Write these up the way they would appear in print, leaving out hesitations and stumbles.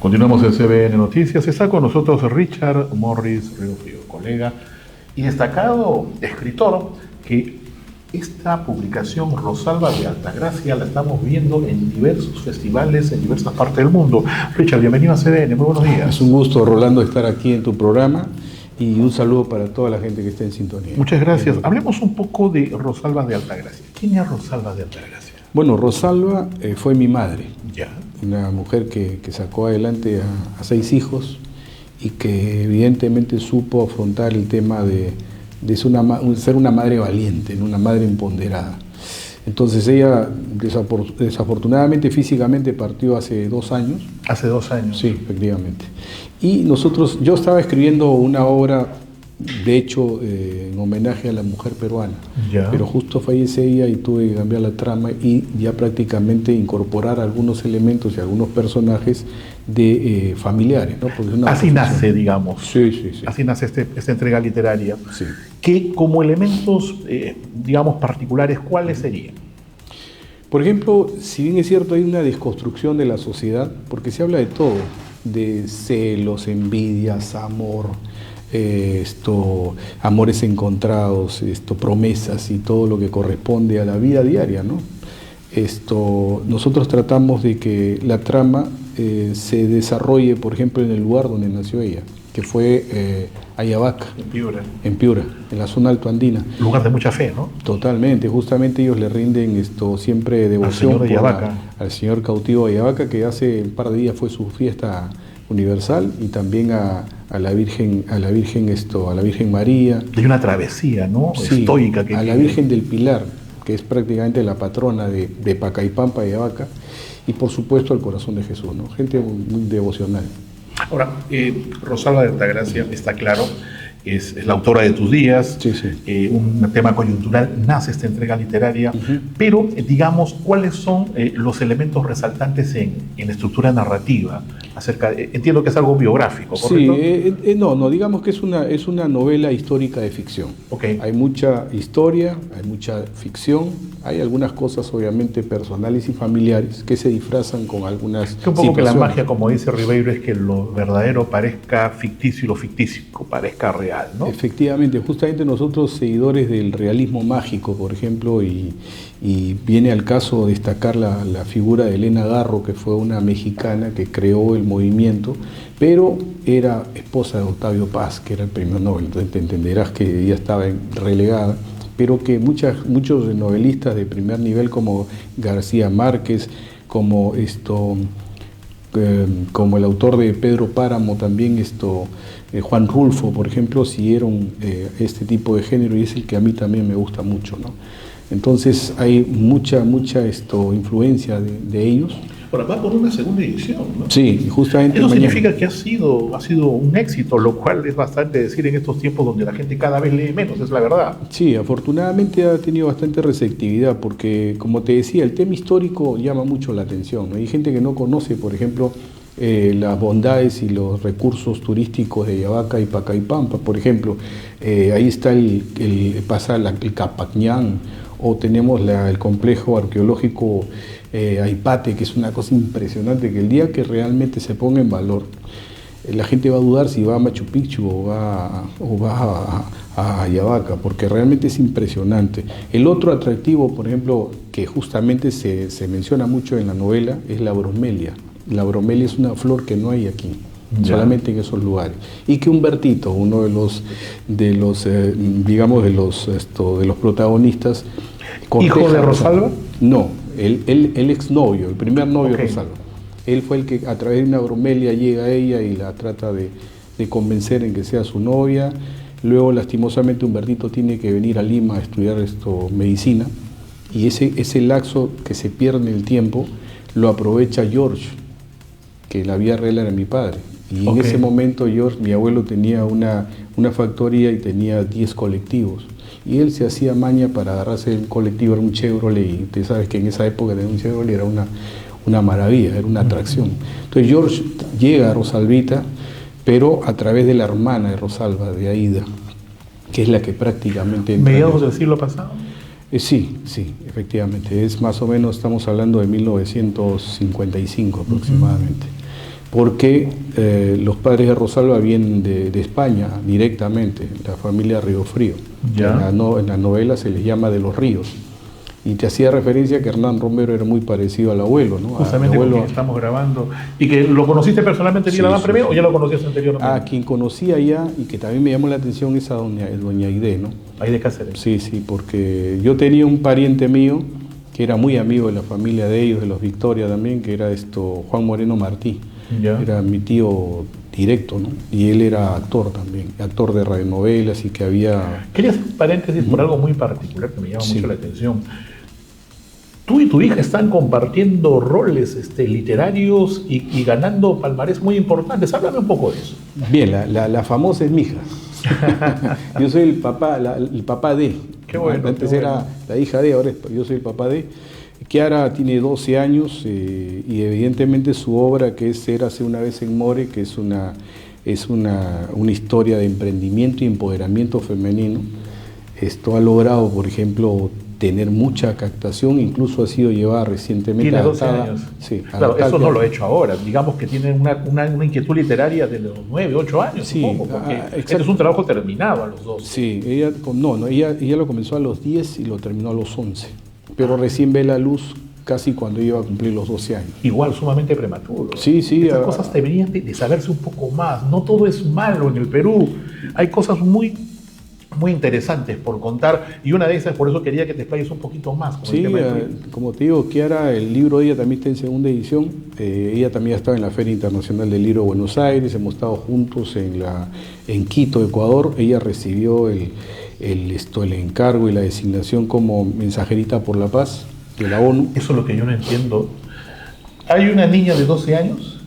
Continuamos en CBN Noticias. Está con nosotros Richard Morris Riofrío, colega y destacado escritor, que esta publicación Rosalba de Altagracia la estamos viendo en diversos festivales en diversas partes del mundo. Richard, bienvenido a CBN, muy buenos días. Es un gusto, Rolando, estar aquí en tu programa y un saludo para toda la gente que está en sintonía. Muchas gracias. Hablemos un poco de Rosalba de Altagracia. ¿Quién es Rosalba de Altagracia? Bueno, Rosalba fue mi madre. Ya. Una mujer que sacó adelante a 6 hijos y que evidentemente supo afrontar el tema de ser una madre valiente, una madre empoderada. Entonces ella desafortunadamente físicamente partió hace 2 años. Hace 2 años. Sí, efectivamente. Y yo estaba escribiendo una obra, de hecho, en homenaje a la mujer peruana. Ya. Pero justo fallece ella y tuve que cambiar la trama y ya prácticamente incorporar algunos elementos y algunos personajes de familiares, ¿no? Porque es una así nace, digamos. Sí, sí, sí. Así nace esta entrega literaria. Sí. Que como elementos, digamos, particulares, ¿cuáles serían? Por ejemplo, si bien es cierto, hay una desconstrucción de la sociedad, porque se habla de todo, de celos, envidias, amor, amores encontrados, promesas y todo lo que corresponde a la vida diaria, ¿no? Nosotros tratamos de que la trama se desarrolle, por ejemplo, en el lugar donde nació ella, que fue Ayabaca. En Piura, en la zona altoandina. Lugar de mucha fe, ¿no? Totalmente, justamente ellos le rinden siempre devoción al señor cautivo de Ayabaca, que hace un par de días fue su fiesta universal, y también a la Virgen María. Hay una travesía, ¿no? Sí, estoica que a la Virgen del Pilar, que es prácticamente la patrona de Pacaipampa y Ayabaca, y por supuesto al Corazón de Jesús, ¿no? Gente muy devocional. Ahora, Rosalba de Altagracia, está claro, es la autora de Tus días, sí, sí. Un tema coyuntural, nace esta entrega literaria, pero digamos, ¿cuáles son los elementos resaltantes en la estructura narrativa? Entiendo que es algo biográfico, ¿correcto? Sí, no, digamos que es una novela histórica de ficción. Okay. Hay mucha historia, hay mucha ficción, hay algunas cosas obviamente personales y familiares que se disfrazan con algunas que un poco situaciones. Que la magia, como dice Ribeiro, es que lo verdadero parezca ficticio y lo ficticio parezca real, ¿no? Efectivamente, justamente nosotros, seguidores del realismo mágico, por ejemplo, y viene al caso destacar la figura de Elena Garro, que fue una mexicana que creó el movimiento, pero era esposa de Octavio Paz, que era el premio Nobel. Entonces te entenderás que ella estaba relegada, pero que muchos novelistas de primer nivel como García Márquez, como el autor de Pedro Páramo, también Juan Rulfo, por ejemplo, siguieron este tipo de género, y es el que a mí también me gusta mucho, ¿no? Entonces hay mucha influencia de ellos. Ahora va por una segunda edición, ¿no? Sí, justamente. Eso significa que ha sido un éxito, lo cual es bastante decir en estos tiempos donde la gente cada vez lee menos, es la verdad. Sí, afortunadamente ha tenido bastante receptividad, porque, como te decía, el tema histórico llama mucho la atención, ¿no? Hay gente que no conoce, por ejemplo, las bondades y los recursos turísticos de Ayabaca y Pacaipampa. Por ejemplo, ahí está el Capacñán, o tenemos el complejo arqueológico Aipate, que es una cosa impresionante, que el día que realmente se ponga en valor, la gente va a dudar si va a Machu Picchu o va a Ayabaca, porque realmente es impresionante. El otro atractivo, por ejemplo, que justamente se menciona mucho en la novela, es la bromelia. La bromelia es una flor que no hay aquí, solamente en esos lugares. Y que Humbertito, uno de los protagonistas... ¿Hijo de Rosalba? No, el exnovio, el primer novio de Rosalba. Él fue el que a través de una bromelia llega a ella y la trata de convencer en que sea su novia. Luego, lastimosamente, Humbertito tiene que venir a Lima a estudiar medicina, y ese lapso que se pierde en el tiempo lo aprovecha George, que la vía real era mi padre. Y en ese momento George, mi abuelo, tenía una factoría y tenía 10 colectivos. Y él se hacía maña para agarrarse el colectivo, era un Chevrolet, y tú sabes que en esa época tener un Chevrolet era una maravilla, era una atracción. Entonces George llega a Rosalvita, pero a través de la hermana de Rosalba, de Aida, que es la que prácticamente... ¿Mediados del siglo pasado? Sí, efectivamente. Es más o menos, estamos hablando de 1955 aproximadamente. porque los padres de Rosalba vienen de España directamente, la familia Riofrío. En la novela se les llama de los Ríos. Y te hacía referencia que Hernán Romero era muy parecido al abuelo, ¿no? Justamente con quien estamos grabando. ¿Y que lo conociste personalmente en Adán Premio o ya lo conocías anteriormente? A quien conocía ya y que también me llamó la atención es a doña Aide, ¿no? Aide Cáceres. Sí, porque yo tenía un pariente mío que era muy amigo de la familia de ellos, de los Victoria también, que era Juan Moreno Martí. Ya. Era mi tío directo, ¿no? Y él era actor también, actor de radionovelas y que había... Quería hacer un paréntesis por algo muy particular que me llama mucho la atención. Tú y tu hija están compartiendo roles literarios y ganando palmarés muy importantes. Háblame un poco de eso. Bien, la famosa es mi hija. Yo soy el papá de. Qué bueno. Antes era la hija de, ahora yo soy el papá de. Kiara tiene 12 años y evidentemente su obra, que es Érase una vez en More, que es una historia de emprendimiento y empoderamiento femenino. Esto ha logrado, por ejemplo, tener mucha captación, incluso ha sido llevada recientemente. Tiene 12 años. Sí, claro, eso no lo he hecho ahora. Digamos que tiene una inquietud literaria de los 9, 8 años, sí, supongo, porque este es un trabajo terminado a los 12. Sí, ella lo comenzó a los 10 y lo terminó a los 11, pero recién ve la luz casi cuando iba a cumplir los 12 años. Igual, sumamente prematuro. Sí. Estas cosas deberían de saberse un poco más. No todo es malo en el Perú. Hay cosas muy interesantes por contar, y una de esas, por eso quería que te explayes un poquito más. Sí, como te digo, Kiara, el libro de ella también está en segunda edición. Ella también ha estado en la Feria Internacional del Libro de Buenos Aires, hemos estado juntos en Quito, Ecuador. Ella recibió el encargo y la designación como mensajerita por la paz de la ONU. Eso es lo que yo no entiendo. Hay una niña de 12 años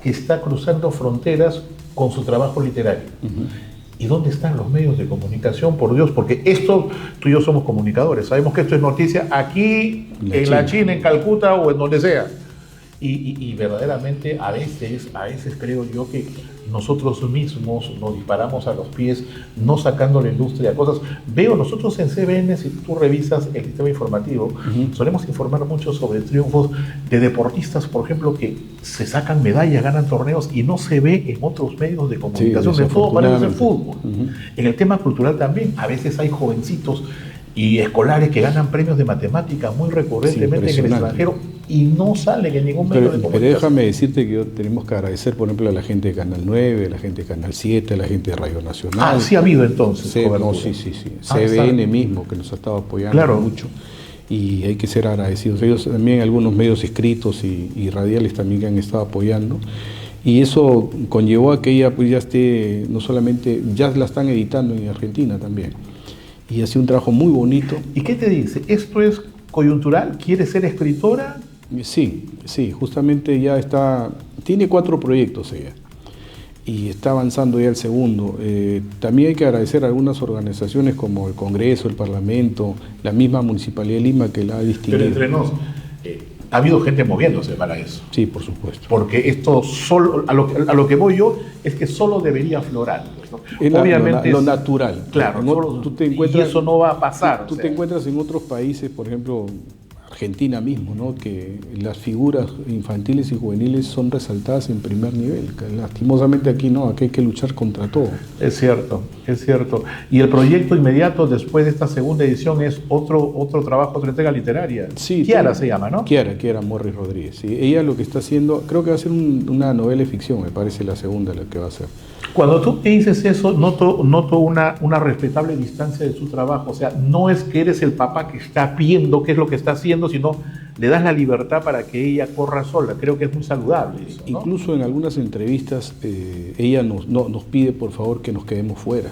que está cruzando fronteras con su trabajo literario. ¿Y dónde están los medios de comunicación? Por Dios, porque tú y yo somos comunicadores, sabemos que esto es noticia aquí, en la China, en Calcuta o en donde sea. Y verdaderamente a veces creo yo que nosotros mismos nos disparamos a los pies, no sacando la industria cosas. Nosotros en CBN, si tú revisas el sistema informativo, solemos informar mucho sobre triunfos de deportistas, por ejemplo, que se sacan medallas, ganan torneos y no se ve en otros medios de comunicación. En todo parece ser fútbol. En el tema cultural también, a veces hay jovencitos y escolares que ganan premios de matemática muy recurrentemente en el extranjero y no salen en ningún medio de comunicación. Pero déjame decirte que tenemos que agradecer, por ejemplo, a la gente de Canal 9, a la gente de Canal 7, a la gente de Radio Nacional. Sí ha habido entonces. Sí. CBN mismo, que nos ha estado apoyando mucho. Y hay que ser agradecidos. Ellos también, algunos medios escritos y radiales también que han estado apoyando. Y eso conllevó a que ella pues ya esté, no solamente, ya la están editando en Argentina también. Y ha sido un trabajo muy bonito. ¿Y qué te dice? ¿Esto es coyuntural? ¿Quiere ser escritora? Sí, justamente ya tiene 4 proyectos ella y está avanzando ya el segundo. También hay que agradecer a algunas organizaciones como el Congreso, el Parlamento, la misma Municipalidad de Lima que la ha distinguido. Pero entre nos, ha habido gente moviéndose para eso. Sí, por supuesto. Porque esto solo, a lo que voy yo, es que solo debería aflorar. Pues, ¿no? Obviamente lo natural. Claro, tú te encuentras, y eso no va a pasar. Tú te encuentras en otros países, por ejemplo, Argentina mismo, ¿no? Que las figuras infantiles y juveniles son resaltadas en primer nivel. Lastimosamente aquí no, aquí hay que luchar contra todo. Es cierto. Y el proyecto inmediato después de esta segunda edición es otro trabajo, otra entrega literaria. Sí, Kiara se llama, ¿no? Kiara Morris Rodríguez. Sí. Ella lo que está haciendo, creo que va a ser una novela de ficción, me parece la segunda la que va a hacer. Cuando tú te dices eso, noto una respetable distancia de su trabajo. O sea, no es que eres el papá que está viendo qué es lo que está haciendo, sino le das la libertad para que ella corra sola. Creo que es muy saludable eso, ¿no? Incluso en algunas entrevistas ella nos pide por favor que nos quedemos fuera.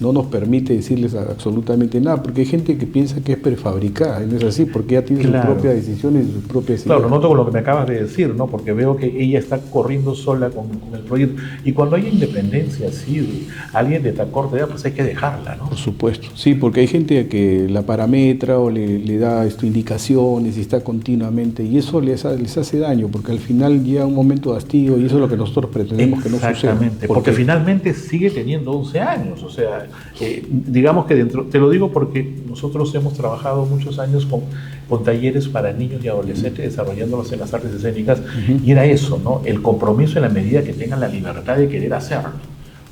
No nos permite decirles absolutamente nada, porque hay gente que piensa que es prefabricada, y no es así, porque ella tiene sus propias decisiones y sus propias ideas. Claro, noto con lo que me acabas de decir, ¿no? Porque veo que ella está corriendo sola con el proyecto. Y cuando hay independencia así, alguien de tan corta edad, pues hay que dejarla, ¿no? Por supuesto, sí, porque hay gente que la parametra o le da indicaciones y está continuamente, y eso les hace daño, porque al final llega un momento de hastío, y eso es lo que nosotros pretendemos que no suceda. Exactamente, porque finalmente sigue teniendo 11 años, o sea, digamos que dentro, te lo digo porque nosotros hemos trabajado muchos años con talleres para niños y adolescentes desarrollándolos en las artes escénicas, y era eso, ¿no? El compromiso en la medida que tengan la libertad de querer hacerlo.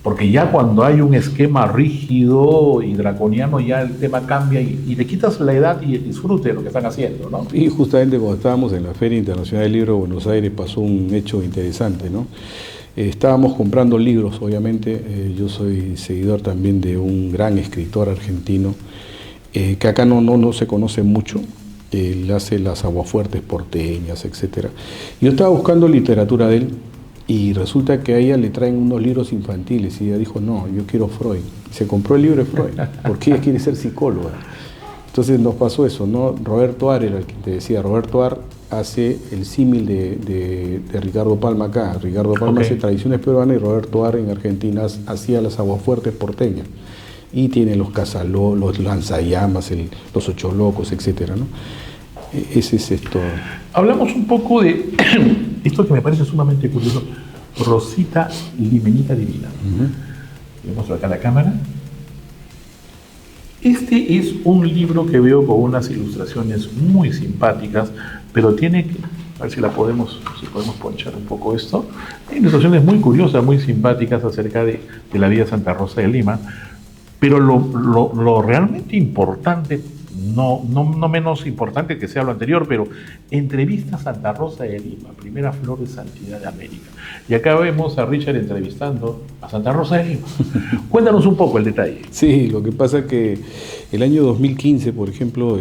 Porque ya cuando hay un esquema rígido y draconiano, ya el tema cambia y le quitas la edad y el disfrute de lo que están haciendo, ¿no? Y justamente cuando estábamos en la Feria Internacional del Libro de Buenos Aires pasó un hecho interesante, ¿no? Estábamos comprando libros, obviamente. Yo soy seguidor también de un gran escritor argentino que acá no se conoce mucho. Él hace las aguafuertes porteñas, etc. Yo estaba buscando literatura de él y resulta que a ella le traen unos libros infantiles y ella dijo, no, yo quiero Freud. Se compró el libro de Freud porque ella quiere ser psicóloga. Entonces nos pasó eso, ¿no? Roberto Ar era el que te decía. Roberto Ar hace el símil de Ricardo Palma acá. Ricardo Palma hace tradiciones peruanas y Roberto Ar en Argentina hacía las aguafuertes porteñas. Y tiene los cazaló, los lanzallamas, los ocho locos, etcétera, ¿no? Ese es esto. Hablamos un poco de esto que me parece sumamente curioso. Rosita Limeñita Divina. Le muestro acá a la cámara. Este es un libro que veo con unas ilustraciones muy simpáticas, pero tiene que, a ver si podemos ponchar un poco esto. Hay ilustraciones muy curiosas, muy simpáticas acerca de la vida de Santa Rosa de Lima, pero lo realmente importante, no menos importante que sea lo anterior, pero entrevista a Santa Rosa de Lima, primera flor de santidad de América. Y acá vemos a Richard entrevistando a Santa Rosa de Lima. Cuéntanos un poco el detalle. Sí, lo que pasa es que el año 2015, por ejemplo,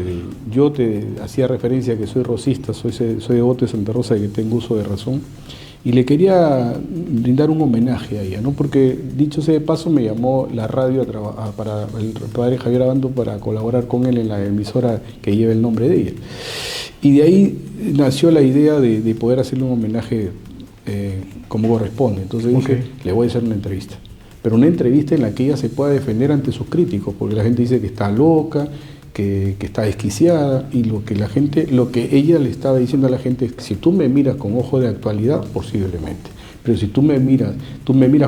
yo te hacía referencia a que soy rosista, soy devoto de Santa Rosa y que tengo uso de razón. Y le quería brindar un homenaje a ella, ¿no? Porque, dicho sea de paso, me llamó la radio para el padre Javier Abando para colaborar con él en la emisora que lleva el nombre de ella. Y de ahí nació la idea de poder hacerle un homenaje como corresponde. Entonces dije, le voy a hacer una entrevista. Pero una entrevista en la que ella se pueda defender ante sus críticos, porque la gente dice que está loca, que está desquiciada, y lo que ella le estaba diciendo a la gente es que si tú me miras con ojos de actualidad, posiblemente, pero si tú me miras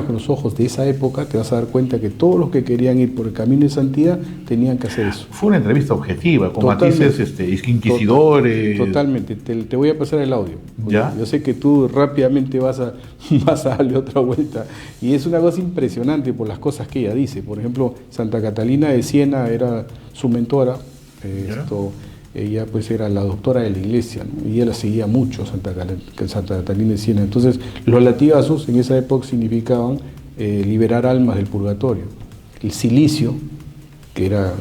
con los ojos de esa época, te vas a dar cuenta que todos los que querían ir por el camino de santidad tenían que hacer eso. Fue una entrevista objetiva, con matices inquisidores. Totalmente, te voy a pasar el audio. ¿Ya? Yo sé que tú rápidamente vas a darle otra vuelta, y es una cosa impresionante por las cosas que ella dice. Por ejemplo, Santa Catalina de Siena era su mentora. Ella pues era la doctora de la iglesia, ¿no? Y ella la seguía mucho, Santa Catalina de Siena. Entonces los latigazos en esa época significaban liberar almas del purgatorio. El cilicio, que era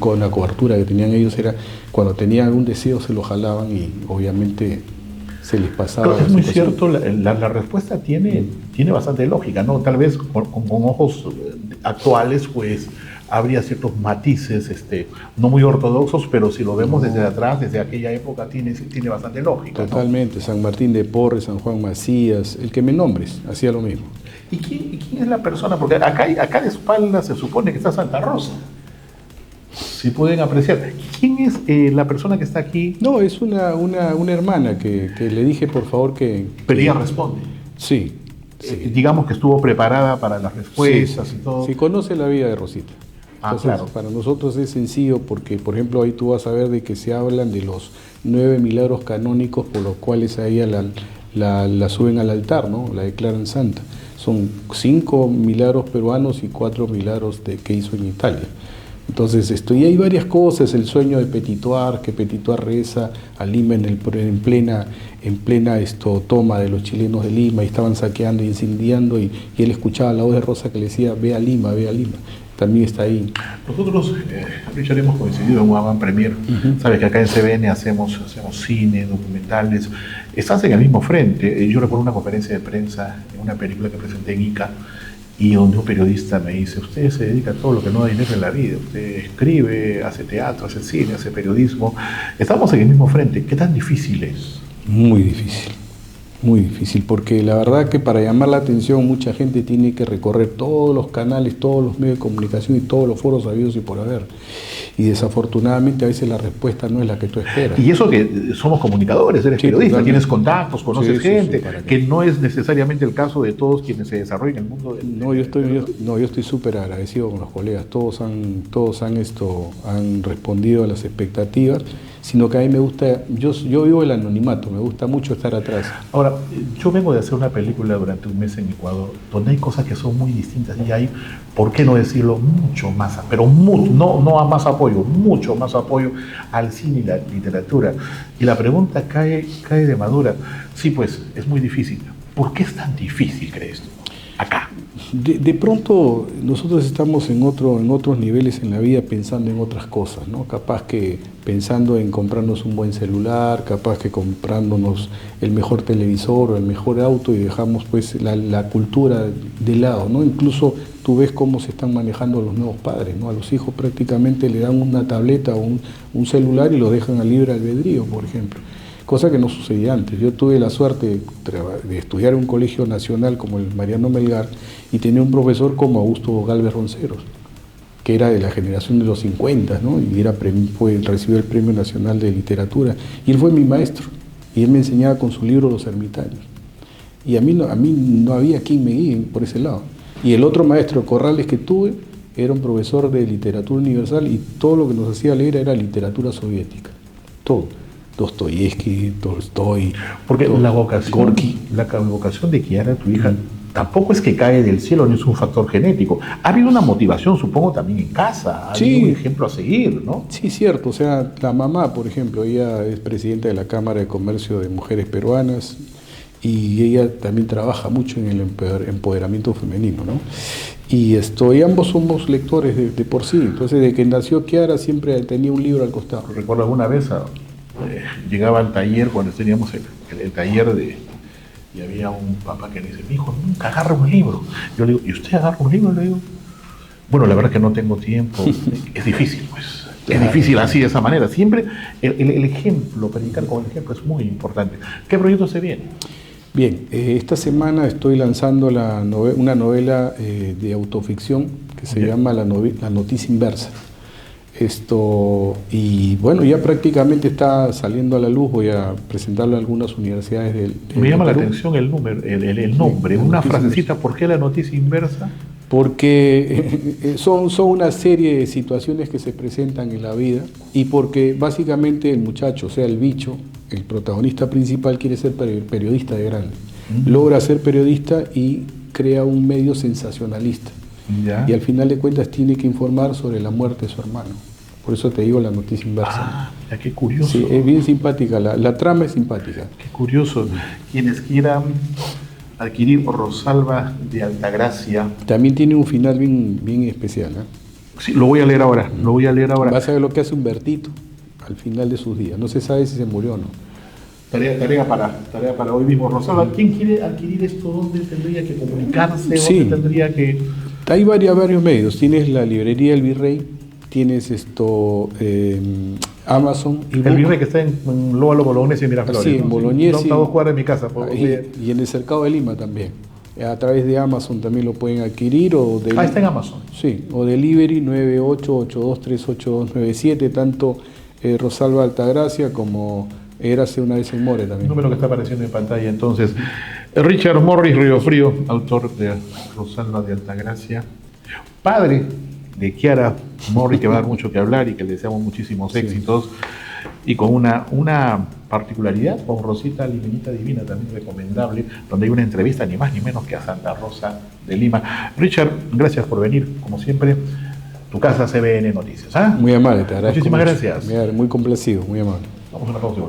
una cobertura que tenían ellos, era cuando tenían algún deseo se lo jalaban y obviamente se les pasaba. Claro, es muy cierto, la respuesta tiene bastante lógica, ¿no? Tal vez con ojos actuales, pues habría ciertos matices no muy ortodoxos, pero si lo vemos desde atrás, desde aquella época, tiene bastante lógica. Totalmente, ¿no? San Martín de Porres, San Juan Macías, el que me nombres, hacía lo mismo. ¿Y quién es la persona? Porque acá de espaldas se supone que está Santa Rosa. Si pueden apreciar. ¿Quién es la persona que está aquí? No, es una hermana que le dije por favor que... Pero ella responde. Sí. Digamos que estuvo preparada para las respuestas y todo. Sí, conoce la vida de Rosita. Entonces, claro. Para nosotros es sencillo porque, por ejemplo, ahí tú vas a ver de que se hablan de los 9 milagros canónicos por los cuales a ella la suben al altar, ¿no? La declaran santa. Son 5 milagros peruanos y 4 milagros que hizo en Italia. Entonces, y hay varias cosas, el sueño de Petituar, que Petituar reza a Lima en plena toma de los chilenos de Lima, y estaban saqueando y incendiando, y él escuchaba la voz de Rosa que le decía, ve a Lima, ve a Lima. También está ahí. Nosotros, Richard, hemos coincidido en un avant premier. Sabes que acá en CBN hacemos cine, documentales. Estás en el mismo frente. Yo recuerdo una conferencia de prensa en una película que presenté en ICA, y donde un periodista me dice, usted se dedica a todo lo que no da dinero en la vida, usted escribe, hace teatro, hace cine, hace periodismo, estamos en el mismo frente. ¿Qué tan difícil es? Muy difícil, Muy difícil, porque la verdad que para llamar la atención mucha gente tiene que recorrer todos los canales, todos los medios de comunicación y todos los foros habidos y por haber. Y desafortunadamente a veces la respuesta no es la que tú esperas. Y eso que somos comunicadores, eres periodista, tienes contactos, conoces gente, que no es necesariamente el caso de todos quienes se desarrollan en el mundo del... Yo estoy súper agradecido con los colegas, todos han respondido a las expectativas, sino que a mí me gusta, yo vivo el anonimato, me gusta mucho estar atrás. Ahora, yo vengo de hacer una película durante un mes en Ecuador, donde hay cosas que son muy distintas y hay, ¿por qué no decirlo? Mucho más, pero no a más apoyo, mucho más apoyo al cine y la literatura. Y la pregunta cae de madura. Sí, pues, es muy difícil. ¿Por qué es tan difícil, crees tú? Acá. De pronto nosotros estamos en otros niveles en la vida pensando en otras cosas, ¿no? Capaz que pensando en comprarnos un buen celular, capaz que comprándonos el mejor televisor o el mejor auto y dejamos pues la cultura de lado, ¿no? Incluso tú ves cómo se están manejando los nuevos padres, ¿no? A los hijos prácticamente le dan una tableta o un celular y los dejan a libre albedrío, por ejemplo. Cosa que no sucedía antes. Yo tuve la suerte de estudiar en un colegio nacional como el Mariano Melgar y tenía un profesor como Augusto Galvez Ronceros, que era de la generación de los 50, ¿no? Y recibió el Premio Nacional de Literatura. Y él fue mi maestro, y él me enseñaba con su libro Los Ermitaños. Y a mí no había quien me guíe por ese lado. Y el otro maestro, Corrales, que tuve, era un profesor de literatura universal y todo lo que nos hacía leer era literatura soviética. Todo. Dostoyevsky, Tolstoy. Porque la vocación de Kiara, tu hija, tampoco es que cae del cielo ni es un factor genético. Ha habido una motivación, supongo, también en casa. Ha habido un ejemplo a seguir, ¿no? Sí, cierto. O sea, la mamá, por ejemplo, ella es presidenta de la Cámara de Comercio de Mujeres Peruanas y ella también trabaja mucho en el empoderamiento femenino, ¿no? Y ambos somos lectores de por sí. Entonces, desde que nació Kiara siempre tenía un libro al costado. Recuerdo alguna vez llegaba al taller cuando teníamos el taller y había un papá que le dice: mi hijo nunca agarra un libro. Yo le digo: ¿y usted agarra un libro? Le digo: bueno, la verdad que no tengo tiempo. Es difícil, pues. Es difícil así, de esa manera. Siempre el ejemplo, predicar con el ejemplo es muy importante. ¿Qué proyecto se viene? Bien, esta semana estoy lanzando una novela de autoficción que se llama La Noticia Inversa. Y bueno, ya prácticamente está saliendo a la luz, voy a presentarlo a algunas universidades del Me llama la atención el nombre, una frasecita. ¿Por qué La Noticia Inversa? Porque son una serie de situaciones que se presentan en la vida y porque básicamente el muchacho, o sea, el bicho, el protagonista principal quiere ser periodista de grande. Logra ser periodista y crea un medio sensacionalista. ¿Ya? Y al final de cuentas tiene que informar sobre la muerte de su hermano. Por eso te digo La Noticia Inversa. Ya, qué curioso. Sí, es bien simpática, la trama es simpática. Qué curioso. Quienes quieran adquirir Rosalba de Altagracia. También tiene un final bien especial, ¿eh? Sí, lo voy a leer ahora, Vas a ver lo que hace Humbertito al final de sus días. No se sabe si se murió o no. Tarea para hoy mismo. Rosalba, ¿quién quiere adquirir esto? ¿Dónde tendría que comunicarse? Sí. ¿Dónde tendría que...? Hay varios medios. Tienes la librería El Virrey, tienes Amazon. El Virrey que está en Lóbalo Bolognesi y Miraflores. Sí, en Bolognesi. A 2 cuadras de mi casa. Y en el Cercado de Lima también. A través de Amazon también lo pueden adquirir. Está en Amazon. Sí, o Delivery 9882382297, tanto Rosalba Altagracia como Érase una vez en More también. El número que está apareciendo en pantalla. Entonces, Richard Morris Riofrío, autor de Rosalba de Altagracia, padre de Kiara Morris, que va a dar mucho que hablar y que le deseamos muchísimos éxitos, y con una particularidad, con Rosita Limeñita Divina, también recomendable, donde hay una entrevista ni más ni menos que a Santa Rosa de Lima. Richard, gracias por venir, como siempre. Tu casa, CBN Noticias. Muy amable, te agradezco. Muchísimas gracias. Muy complacido, muy amable. Vamos a una pausa.